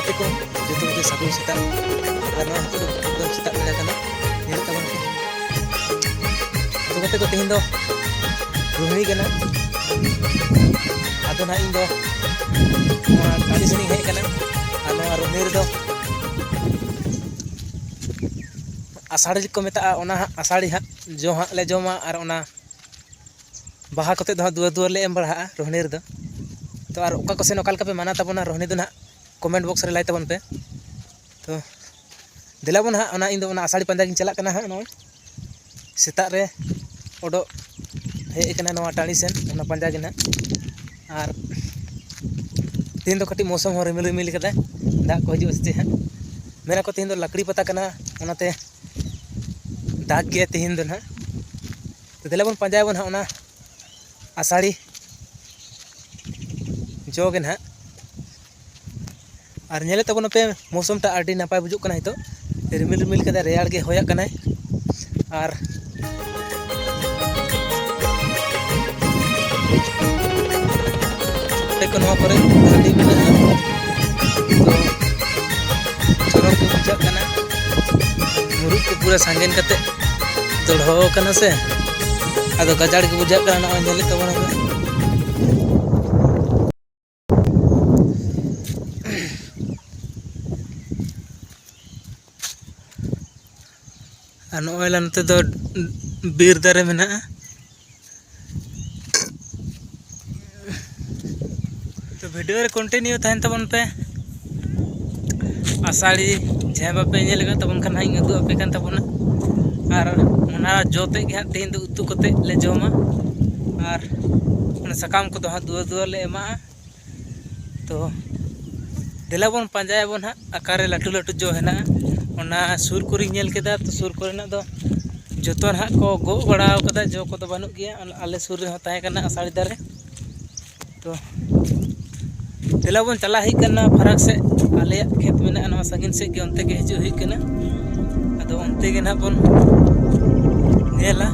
ᱜᱟᱛᱮ ᱠᱚ ᱡᱚᱛᱚ ᱜᱮ ᱥᱟᱹᱜᱩᱱ ᱥᱮᱛᱟᱜ ᱟᱨ ᱱᱚᱣᱟ ᱱᱤᱛᱚᱜ ᱫᱚ ᱮᱠᱫᱚᱢ ᱥᱮᱛᱟᱜ ᱵᱮᱲᱟ ᱠᱟᱱᱟ ᱧᱮᱞᱮᱫ ᱛᱟᱵᱚᱱ ᱯᱮ ᱛᱚ ᱜᱟᱛᱮ ᱠᱚ ᱛᱮᱦᱮᱧ ᱫᱚ ᱨᱳᱦᱤणी ᱠᱟᱱᱟ ᱟᱫᱚ ᱱᱟᱦᱟᱜ ᱤᱧ ᱫᱚ ᱱᱚᱣᱟ ᱴᱟᱺᱰᱤ ᱥᱮᱱᱤᱧ ᱦᱮᱡ ᱠᱟᱱᱟ ᱟᱨ ᱱᱚᱣᱟ ᱨᱳᱦᱤणी ᱨᱮᱫᱚ आषाढ़ी को मेता आषाढ़ी हाँ जो हाँ ले जमा और बाहा कते दो दुआर दुआर ले एम बढ़ा रोहिणी रे तो और ओका को सेन ओका पे माना तबना रोहिणी दो ना कमेंट बॉक्स रे लाई तबन पे तो दिलाबन हाँ इन दो आषाढ़ी पंजा की चला हाँ नॉय सेता रे ओडो हेज कना टाणी सेन पंजा के ना और तीन दो कटी मौसम हो रिमिल रिमिल कदा दाग को हजू से हाँ मेरा को तीन दो लकड़ी पता कना ओनाते दाग गया तीन दो ना तो दिलाबन पंजाबन हाँ आषाढ़ी जोगे ना और नेले तबन पे मौसम टा आड़ी नापाय बुजुग कना हितो रिमिल रिमिल कदा रेयाड़ गे होया कना और को नवा करे दादी मेना तो चरक को बुझा कना मुरुक को पूरा सांगेन कते दड़हो कना से आदो गजाड़ के बुझा कना नवा नेले तबन पे और नोला नते दो बीर दारे मेना तो वीडियो रे कंटिन्यू थाइन तबन पे आषाढ़ी जहाँ बापे नेलगा तबन खान हाई उदू आपे कान तबना और ओना जोते के हाँ तेन दो उतु कते ले जमा और सकाम को हाँ दुआर दुआर ले एमा तो दिलाबन पंजायबन हाँ आकारे लाटू लाटू जो है ओना सुर को नेल केदा तो सुर कोरेना दो जोतो हाँ को गो बड़ा कदा जो को बानु गया आले सुर रे ताहे कना आषाढ़ी दारे तो दिलाबन चला ही करना फरक से आले खेत में ना सागिन से उनते के हजू ही करना अदो उनते के ना बन नेला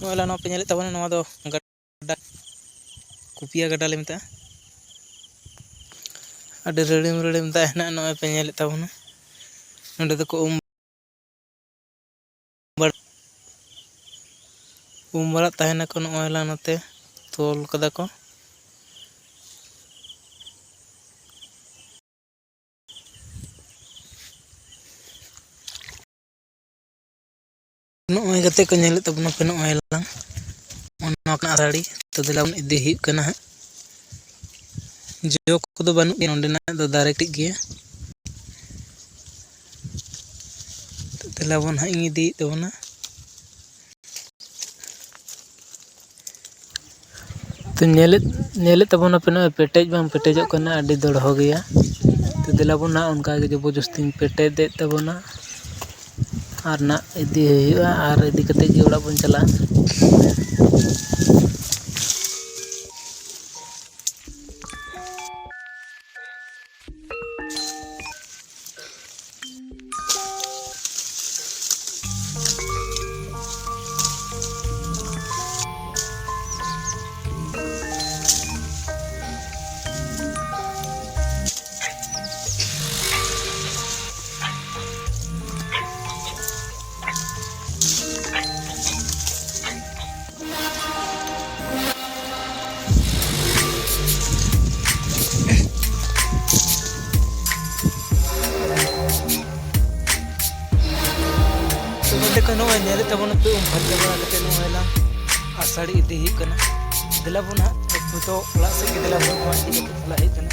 नोला नो पे नेले तबन नवा दो गड्डा कुपिया गड्डा ले मेता अडे रेडिम रेडिम दा है नो पे नेले तबन नोडे दो को बड़ा तहना को नोला नते तोल कदा को नोय गते को नेले तबन पे नोय ला आषाढ़ी तो दिलावन इदी हुई कना हां जो को बानुक नोंडेना दो दारे टिक गया तो दिलावन हां इदी तबना तो नेले तबना पे न पेटेज बांग पेटेजो कना अड्डी दड़ हो गया तो दिलावन ना उनका के जबरदस्ती पेटेज दे तबना और ना इदी हुआ और इदी कते गे ओड़ा बन चला नोए नेले तबन पे फर्जा बड़ा कते नोएला आषाढ़ी इदी ही कना दिलाबन हा तो ओला से के दिलाबन को आंटी के फला ही कना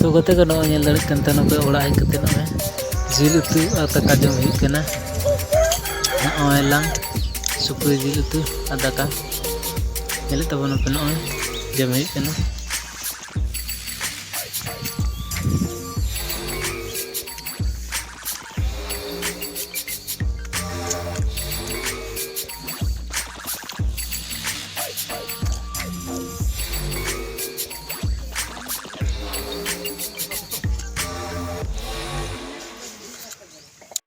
तो गते को नोए नेल दड़िक कन तनो पे ओड़ा हेज कते नोए जिल उतु आ दाका जम हुई कना नोए लांग सुक्री जिल उतु आ दाका नेले तबन पे नोए जम हुई कना।